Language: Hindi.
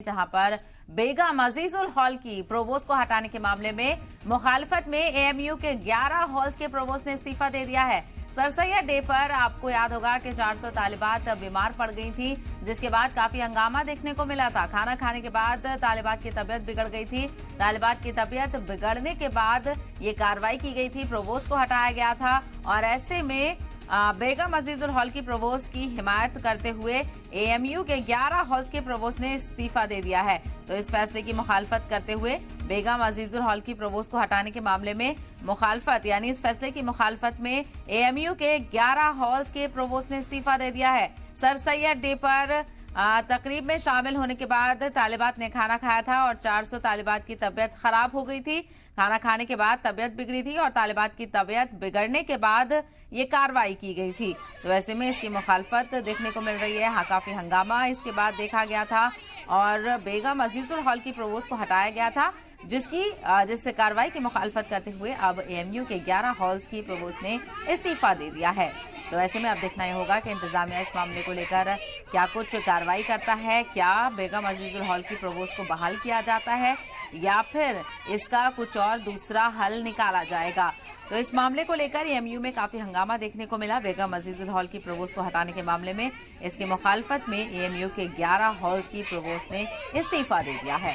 जहां पर बेगम अजीजुल हॉल की प्रोवोस्ट को हटाने के मामले में मुखालफत में एएमयू के 11 हॉल्स के प्रोवोस्ट ने इस्तीफा दे दिया है। सर सैयद डे पर आपको याद होगा कि 400 तालिबात बीमार पड़ गई थी, जिसके बाद काफी हंगामा देखने को मिला था। खाना खाने के बाद तालिबात की तबीयत बिगड़ गई थी। तालिबात की तबीयत बिगड़ने के बाद ये कार्रवाई की गई थी, प्रोवोस्ट को हटाया गया था और ऐसे में बेगम अजीजुल हॉल की प्रोवोस्ट की हिमायत करते हुए एएमयू के 11 हॉल्स के प्रोवोस्ट ने इस्तीफा दे दिया है। तो इस फैसले की मुखालफत करते हुए बेगम अजीजुल हॉल की प्रोवोस्ट को हटाने के मामले में मुखालफत यानी इस फैसले की मुखालफत में एएमयू के 11 हॉल्स के प्रोवोस्ट ने इस्तीफा दे दिया है। सर सैयद डे पर तकरीब में शामिल होने के बाद तालिबात ने खाना खाया था और 400 तालिबात की तबीयत खराब हो गई थी। खाना खाने के बाद तबीयत बिगड़ी थी और तालिबात की तबीयत बिगड़ने के बाद ये कार्रवाई की गई थी। तो ऐसे में इसकी मुखालफत देखने को मिल रही है। हाँ, काफी हंगामा इसके बाद देखा गया था और बेगम अजीजुल हॉल की प्रोवोस्ट को हटाया गया था, जिससे कार्रवाई की मुखालफत करते हुए अब एएमयू के 11 हॉल्स की प्रोवोस्ट ने इस्तीफा दे दिया है। तो ऐसे में अब देखना ही होगा कि इंतजामिया इस मामले को लेकर क्या कुछ कार्रवाई करता है, क्या बेगम अजीजुल हॉल की प्रोवोस्ट को बहाल किया जाता है या फिर इसका कुछ और दूसरा हल निकाला जाएगा। तो इस मामले को लेकर एएमयू में काफी हंगामा देखने को मिला। बेगम अजीजुल हॉल की प्रोवोस्ट को हटाने के मामले में इसकी मुखालफत में एएमयू के 11 हॉल्स की प्रोवोस्ट ने इस्तीफा दे दिया है।